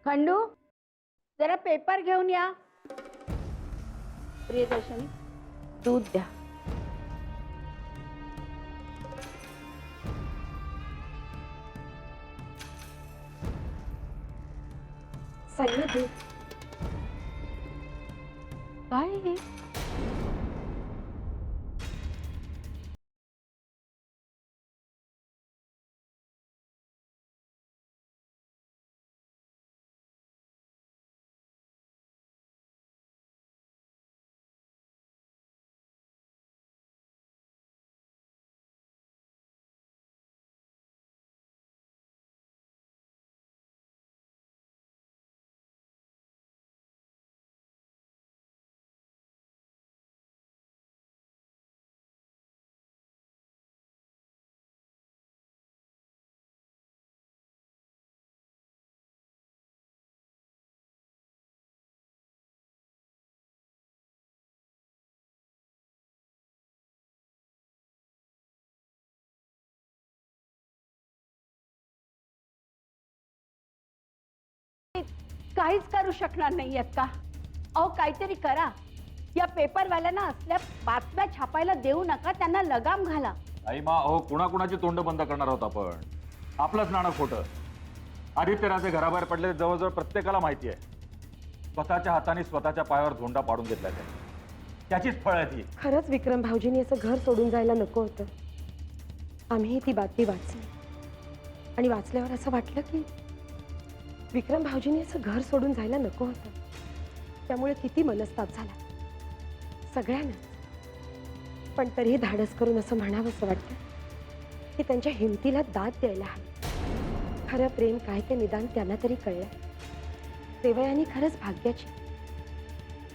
खंडू, जरा पेपर घेऊन या. प्रियदर्शनी, दूध द्या. सगळं दूध. काय हे? काहीच करू शकणार नाहीयेत का? अहो काहीतरी करा. या पेपरवाल्यांना असल्या बातम्या छापायला देऊ नका, त्यांना लगाम घाला. आई मा, अहो कुणाकुणाची तोंड बंद करणार आहोत आपण? आपलंच नाणं खोटं. आदित्य राजे घराबाहेर पडले जवळजवळ प्रत्येकाला माहिती आहे. स्वतःच्या हाताने स्वतःच्या पायावर झोंडा पाडून घेतलाय त्याचीच फळ आहे ती. खरंच विक्रम भाऊजींनी असं घर सोडून जायला नको होतं. आम्ही ती बातमी वाचली आणि वाचल्यावर असं वाटलं की विक्रम भाऊजींनी असं घर सोडून जायला नको होतं. त्यामुळे किती मनस्ताप झाला सगळ्यांनाच. पण तरीही धाडस करून असं म्हणावंसं वाटतं की त्यांच्या हिमतीला दाद द्यायला हवी. खरं प्रेम काय ते निदान त्यांना तरी कळलंय. देवयानी खरंच भाग्याची,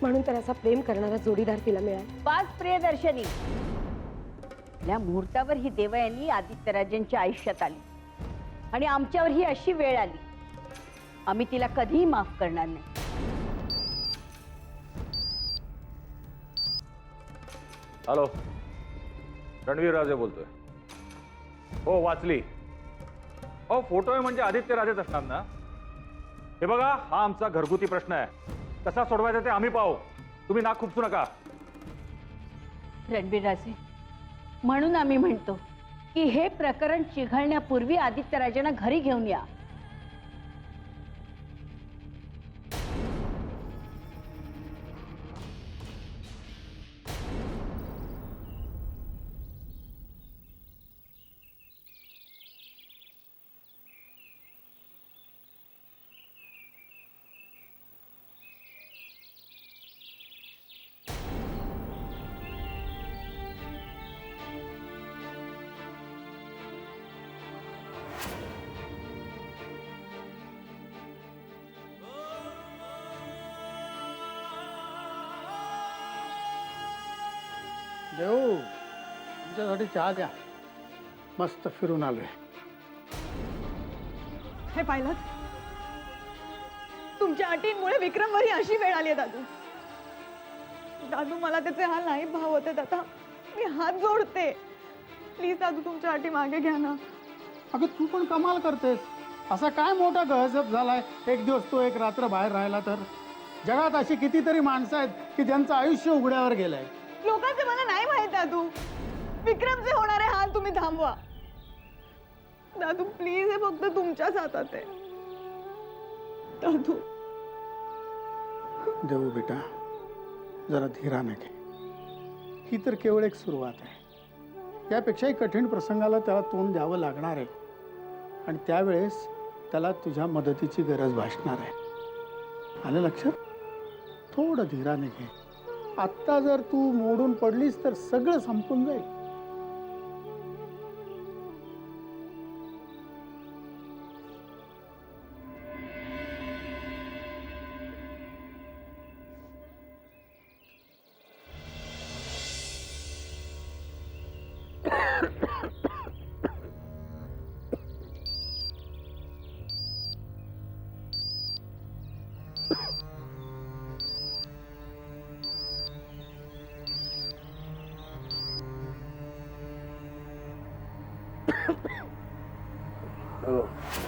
म्हणून तर असा प्रेम करणारा जोडीदार तिला मिळाला. पाच प्रियदर्शनी, या मुहूर्तावर ही देवयानी आदित्यराजेंच्या आयुष्यात आली आणि आमच्यावर ही अशी वेळ आली. आम्ही तिला कधीही माफ करणार नाही. हॅलो, रणवीर राजे बोलतोय. हो वाचली. हो फोटो आहे म्हणजे आदित्य राजेच असणार ना? हे बघा, हा आमचा घरगुती प्रश्न आहे. कसा सोडवायचा ते आम्ही पाहू. तुम्ही नाक खुपसू नका. रणबीर राजे, म्हणून आम्ही म्हणतो की हे प्रकरण चिघळण्यापूर्वी आदित्यराजेंना घरी घेऊन या. देऊ, तुमच्यासाठी चहा द्या. मस्त फिरून आलोय. हे पाहिलं, तुमच्या अटींमुळे विक्रमवरही अशी वेळ आली आहे. दादू दादू, मला त्याचे हाल नाही भाव होते. आता मी हात जोडते. प्लीज दादू, तुमच्या अटी मागे घ्या ना. अगं तू पण कमाल करतेस. असा काय मोठा गहजब झालाय एक दिवस तो एक रात्र बाहेर राहिला तर? जगात अशी कितीतरी माणसं आहेत की ज्यांचं आयुष्य उघड्यावर गेलंय. लोकांचे मला नाही माहित. दादू, विक्रमचे होणारे हाल तुम्ही थांबवा. दादू प्लीज, हे फक्त तुमच्याच हातात आहे. दादू. देऊ बेटा, जरा धीराने घे. ही तर केवळ एक सुरुवात आहे. यापेक्षाही कठीण प्रसंगाला त्याला तोंड द्यावं लागणार आहे आणि त्यावेळेस त्याला तुझ्या मदतीची गरज भासणार आहे. आलं लक्षात? थोडं धीराने घे. आत्ता जर तू मोडून पडलीस तर सगळं संपून जाईल.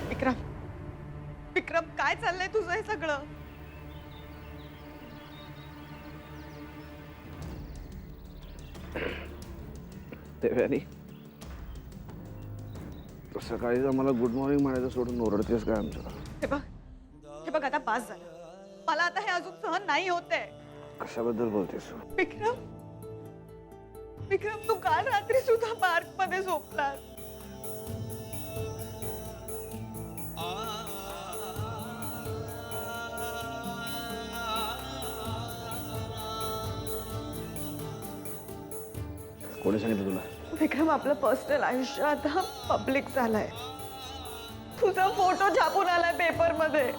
विक्रम, विक्रम काय चाललंय तुझं हे सगळं? देवयानी, तू सकाळी मला गुड मॉर्निंग म्हणायचं सोडून ओरडतेस काय आमच्याला? हे बघ आता पास झालं. मला आता हे अजून सहन नाही होतंय. कशाबद्दल बोलतेस तू? विक्रम, विक्रम तू काल रात्री सुद्धा पार्क मध्ये झोपलास. कोणी सांगितलं तुला? विक्रम, आपलं पर्सनल आयुष्य आता पब्लिक झालंय. तुझा फोटो छापून आलाय पेपर मध्ये.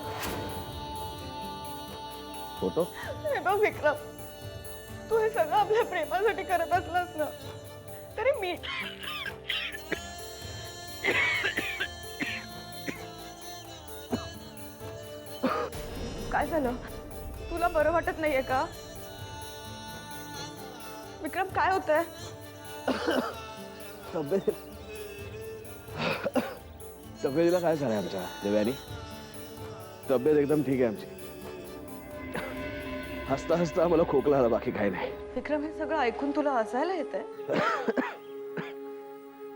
फोटो? हे बघ विक्रम, तू हे सगळं आपल्या प्रेमासाठी करत असलास ना, तरी मी काय झालं? तुला बरं वाटत नाहीये का? विक्रम काय होतंय? तब्येतीला काय झालंय आमच्या देवयानी? तब्येत एकदम ठीक आहे आमची. हसता हसता मला खोकला आला, बाकी काही नाही. विक्रम, हे सगळं ऐकून तुला हसायला येतंय?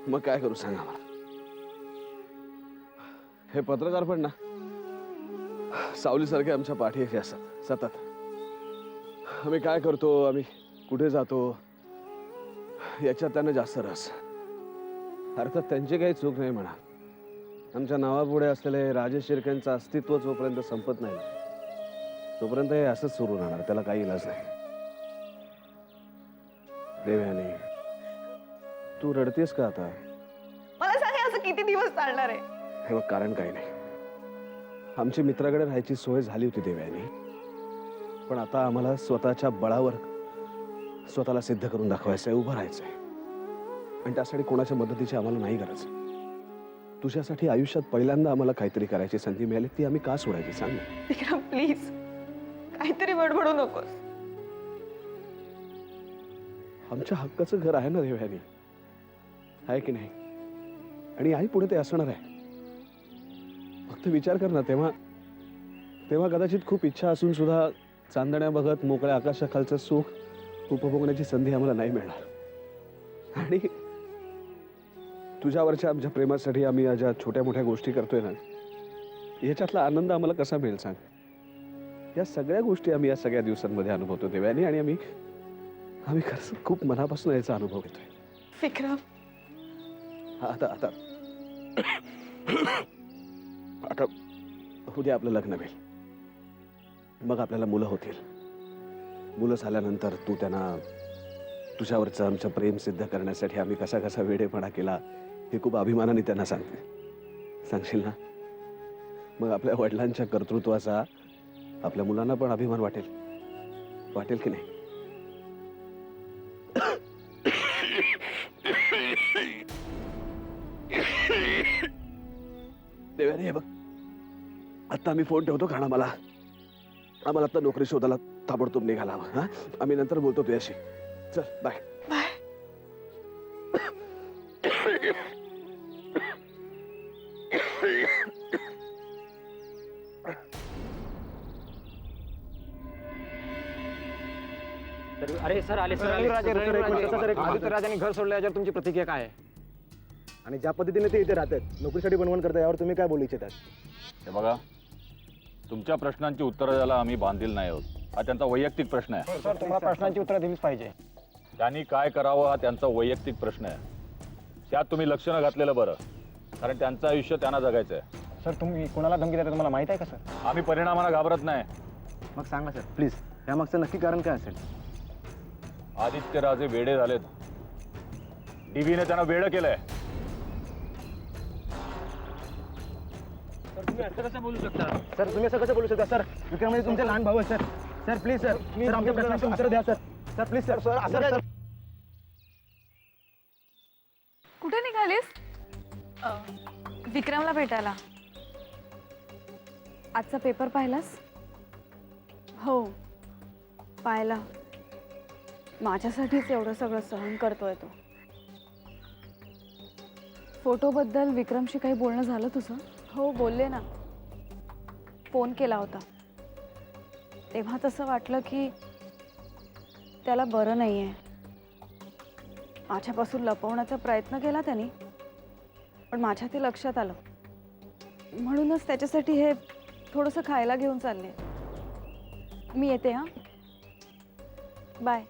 मग काय करू सांगा मला. हे पत्रकार पण ना सावलीसारखे आमच्या पाठीशी असतात सतत. आम्ही काय करतो, आम्ही कुठे जातो याच्यात त्यांना जास्त रस. अर्थात त्यांची काही चूक नाही म्हणा. आमच्या नावापुढे असलेले राजेश शिर्केंचं अस्तित्व जोपर्यंत संपत नाही तोपर्यंत हे असंच सुरू राहणार. त्याला काही इलाज नाही. देवयानी, तू रडतेस का आता? मला सांग, हे असं किती दिवस चालणार आहे? हे बघ, कारण काही नाही. आमची मित्राकडे राहायची सोय झाली होती देवयानी, पण आता आम्हाला स्वतःच्या बळावर स्वतःला सिद्ध करून दाखवायचंय, उभं राहायचंय. आणि त्यासाठी कोणाच्या मदतीची आम्हाला नाही गरज. तुझ्यासाठी आयुष्यात पहिल्यांदा आम्हाला काहीतरी करायची संधी मिळाली, ती आम्ही का सोडायची सांग ना. विक्रम प्लीज, काहीतरी बडबडू नकोस. आमच्या हक्काचं घर आहे ना देवयानी, आहे की नाही? आणि आई पुढे ते असणार आहे. फक्त विचार कर ना, तेव्हा कदाचित खूप इच्छा असून सुद्धा चांदण्या बघत मोकळ्या आकाशाखालचं सुख उपभोगण्याची संधी आम्हाला नाही मिळणार. आणि तुझ्यावरच्या आमच्या प्रेमासाठी आम्ही या ज्या छोट्या मोठ्या गोष्टी करतोय ना, याच्यातला आनंद आम्हाला कसा मिळेल सांग? या सगळ्या गोष्टी आम्ही या सगळ्या दिवसांमध्ये अनुभवतो देवयानी, आणि आम्ही खरंच खूप मनापासून याचा अनुभव घेतोय. विक्रम, आता आता आता उद्या आपलं लग्न होईल. मग आपल्याला मुलं होतील. मुलं झाल्यानंतर तू त्यांना तुझ्यावरचं आमचं प्रेम सिद्ध करण्यासाठी आम्ही कसा कसा वेडेपणा केला हे खूप अभिमानाने त्यांना सांगशील ना? मग आपल्या वडिलांच्या कर्तृत्वाचा आपल्या मुलांना पण अभिमान वाटेल की नाही? देवाने, हे बघ, आता आम्ही फोन ठेवतो, कारण आम्हाला आता नोकरी शोधायला ताबडतोब निघाला हवं. हा, आम्ही नंतर बोलतो तुझ्याशी. चल, बाय. बाय. अरे सर आले सर, आदित्य राजांनी घर सोडलं, याच्यावर तुमची प्रतिक्रिया काय आहे? आणि ज्या पद्धतीने ते इथे राहतात, नोकरीसाठी बनवून करतात, यावर तुम्ही काय बोलू इच्छितात? हे बघा, तुमच्या प्रश्नांची उत्तरं द्यायला आम्ही बांधील नाही आहोत. हा त्यांचा वैयक्तिक प्रश्न आहे. सर तुम्हाला प्रश्नांची उत्तरं दिलीच पाहिजे. त्यांनी काय करावं हा त्यांचा वैयक्तिक प्रश्न आहे. त्यात तुम्ही लक्ष न घातलेलं बरं, कारण त्यांचं आयुष्य त्यांना जगायचं आहे. सर तुम्ही कोणाला धमकी देता तुम्हाला माहित आहे का सर? आम्ही परिणामाला घाबरत नाही. मग सांगा सर प्लीज, यामागचं नक्की कारण काय असेल? आदित्य राजे वेडे झालेत. डीबीने त्यांना वेडं केलंय. सर तुम्ही असं कसं बोलू शकता? सर तुम्ही असं कसं बोलू शकता? सर विक्रम म्हणजे तुमचे लहान भाऊ आहे sir. Sir please sir, sir आमच्या प्रश्नांची उत्तर द्या sir. Sir please sir. Sir असं काय? कुठे निघालीस? विक्रमला भेटायला. आजचा पेपर पाहिलास? हो पाहिला. माझ्यासाठीच एवढं सगळं सहन करतोय तो. फोटोबद्दल विक्रमशी काही बोलणं झालं तुझं? हो बोलले ना. फोन केला होता तेव्हा तसं वाटलं की त्याला बरं नाही आहे. माझ्यापासून लपवण्याचा प्रयत्न केला त्याने, पण माझ्या ते लक्षात आलं. म्हणूनच त्याच्यासाठी हे थोडंसं खायला घेऊन चालले. मी येते हां. बाय.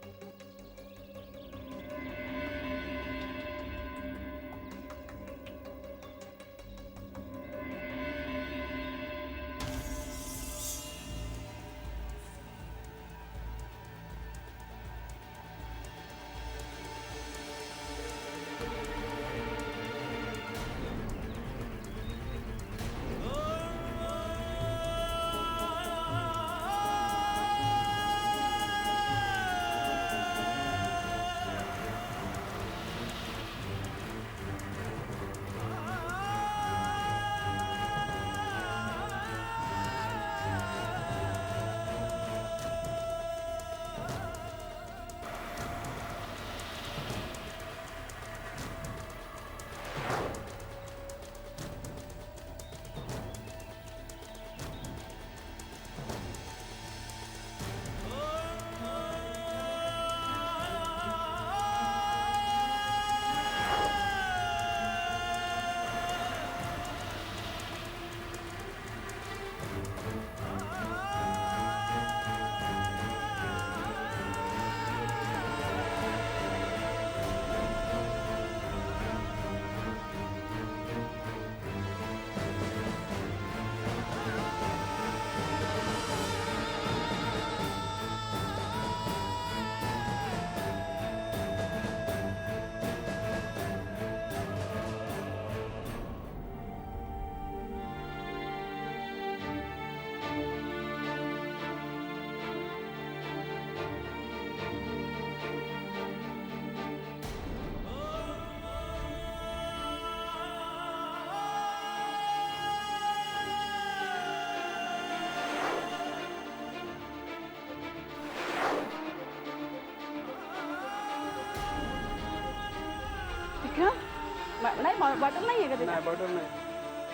नाही वाटत नाहीये का नाही बटन नाही.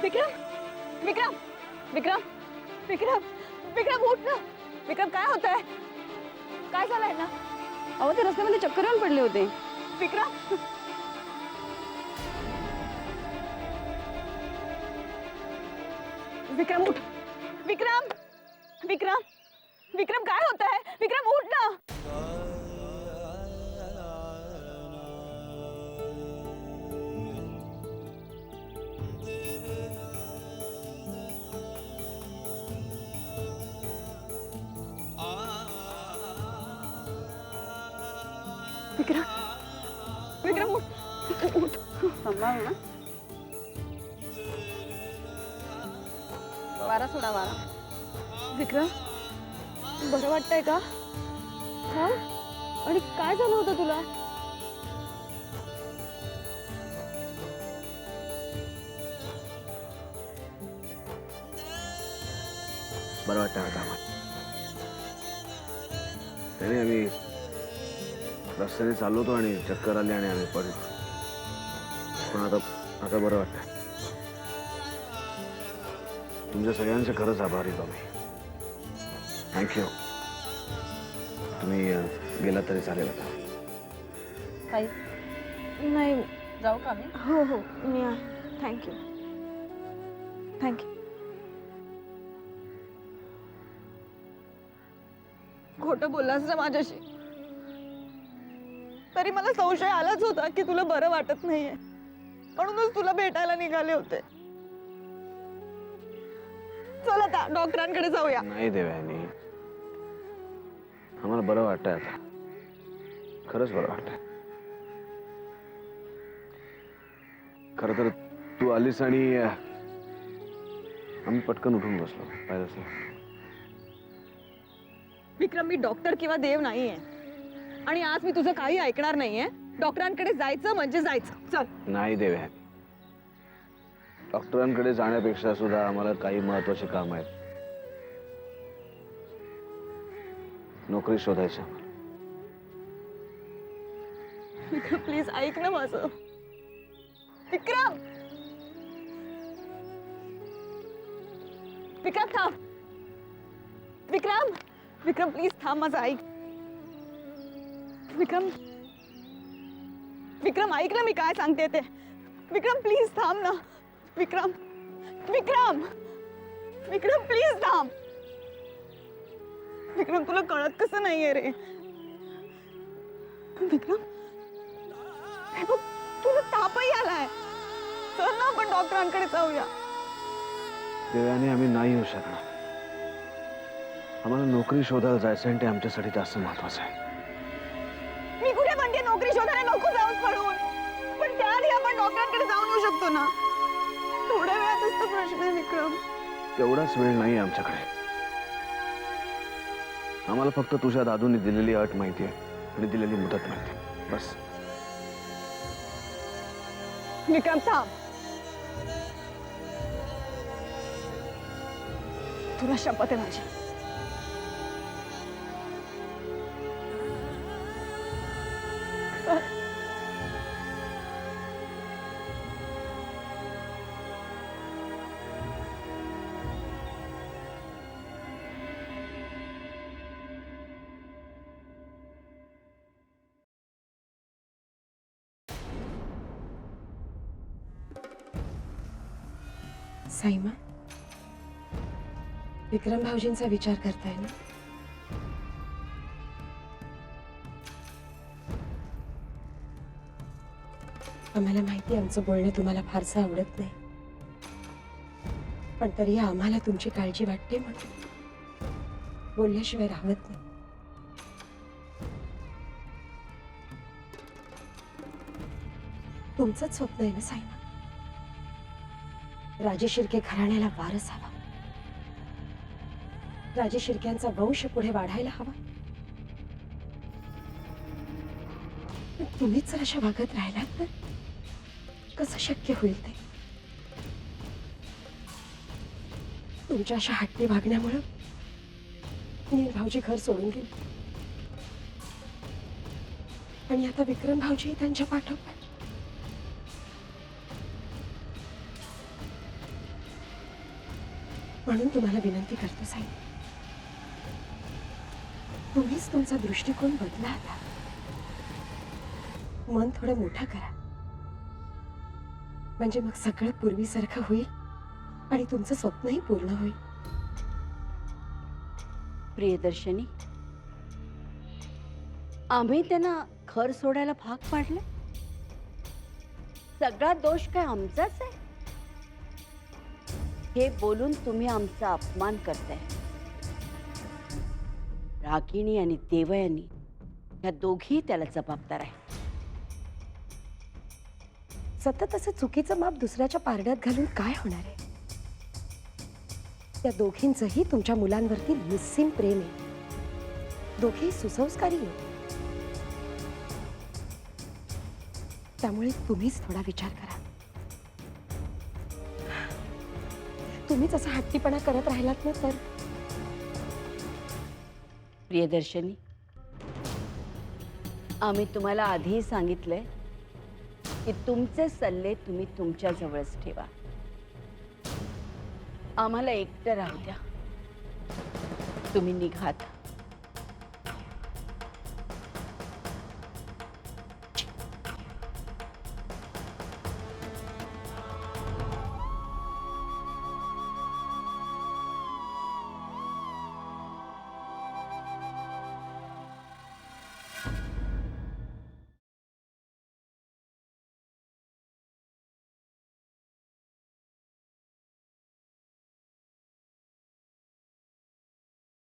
विक्रम विक्रम विक्रम विक्रम विक्रम उठ ना. विक्रम काय होत आहे? काय झालंय ना? अहो ते रस्त्यामध्ये चक्कर येऊन पडले होते. विक्रम विक्रम उठ. विक्रम विक्रम विक्रम काय होत आहे? विक्रम उठ ना. विक्रम विक्रम उठ. सांभाळ ना. वारा सोडा वारा. विक्रम बरं वाटतंय का? हा? आणि काय झालं होतं तुला? बरं वाटतं आता आम्हाला. त्याने आम्ही रस्त्याने चाललो होतो आणि चक्कर आली आणि आम्ही पडलो. पण आता आता बरं वाटतं. तुमच्या सगळ्यांचे खरंच आभारी आहे मी. थँक्यू. तुम्ही गेला तरी चालेल आता. काही नाही. जाऊ का मी? हो हो मी थँक्यू. थँक्यू. खोटं बोललास ना माझ्याशी, तरी मला संशय आलाच होता की तुला बरं वाटत नाहीये, म्हणूनच तुला भेटायला निघाले होते. चल आता डॉक्टरांकडे जाऊया. नाही देवयानी, आम्हाला बरं वाटतंय आता. खरंच बरं वाटतंय. खरं तर तू आलीस आणि आम्ही पटकन उठून बसलो. पाहिलं असेल. विक्रम, मी डॉक्टर किंवा देव नाहीये आणि आज मी तुझं काही ऐकणार नाहीये. डॉक्टरांकडे जायचं म्हणजे जायचं. चल. नाही देवयानी, डॉक्टरांकडे जाण्यापेक्षा सुद्धा आम्हाला काही महत्वाची काम आहेत. नोकरी शोधायची आम्हाला. विक्रम प्लीज ऐक ना माझं. विक्रम विक्रम थांब. विक्रम विक्रम प्लीज थांब माझं ऐक. विक्रम विक्रम ऐक ना मी काय सांगते ते. विक्रम प्लीज थांब ना. विक्रम विक्रम विक्रम प्लीज थांब. विक्रम तुला कळत कसं नाहीये रे. विक्रम हे बघ तुला तापही आलाय. चल ना आपण डॉक्टरांकडे जाऊया. देवयानी आम्ही नाही येऊ शकणार. आम्हाला नोकरी शोधायला जायचं आणि ते आमच्यासाठी जास्त महत्वाचं आहे. मी कुठे म्हणते नोकरी शोधायला नको जाऊन पडून, पण त्याआधी आपण डॉक्टरांकडे जाऊन येऊ शकतो ना. थोड्या वेळातच तर प्रश्न आहे विक्रम. तेवढाच वेळ नाही आमच्याकडे. आम्हाला फक्त तुझ्या दादूने दिलेली अट माहिती आहे आणि दिलेली मुदत माहिती आहे. बस. विक्रम थांब. तुला शपथ आहे माझी. साईमा, विक्रम भाऊजींचा विचार करताय ना? आम्हाला माहिती आमचं बोलणं तुम्हाला फारसं आवडत नाही, पण तरी आम्हाला तुमची काळजी वाटते म्हणून बोलल्याशिवाय राहत नाही. तुमचंच स्वप्न आहे ना साईमा? राजे शिर्के घराण्याला वारस हवा, राजे शिर्क्यांचा वंश पुढे वाढायला हवा. तुम्हीच जर अशा वागत राहिलात तर कसं शक्य होईल ते? तुमच्या अशा हट्टी वागण्यामुळं नील भाऊजी घर सोडून गेले आणि आता विक्रम भाऊजी त्यांच्या पाठोपाठ. म्हणून तुम्हाला विनंती करतो साई, तुम्हीच तुमचा दृष्टिकोन बदला. आता मन थोडं मोठं करा, म्हणजे मग सगळं पूर्वीसारखं होईल आणि तुमचं स्वप्नही पूर्ण होईल. प्रियदर्शनी, आम्ही त्यांना घर सोडायला भाग पाडले. सगळा दोष काय आमचाच आहे हे बोलून तुम्ही आमचा अपमान करताय. रागिणी आणि देवयानी या दोघी त्याला जबाबदार आहेत. सतत असं चुकीचं माप दुसऱ्याच्या पारड्यात घालून काय होणार आहे? त्या दोघींचंही तुमच्या मुलांवरती निस्सीम प्रेम आहे. दोघेही सुसंस्कारी आहेत. त्यामुळे तुम्हीच थोडा विचार करा. तुम्हीच असा हट्टीपणा करत राहिलात ना तर. प्रियदर्शनी, आम्ही तुम्हाला आधीही सांगितलंय की तुमचे सल्ले तुम्ही तुमच्या जवळच ठेवा. आम्हाला एकटं राहू द्या. तुम्ही निघात.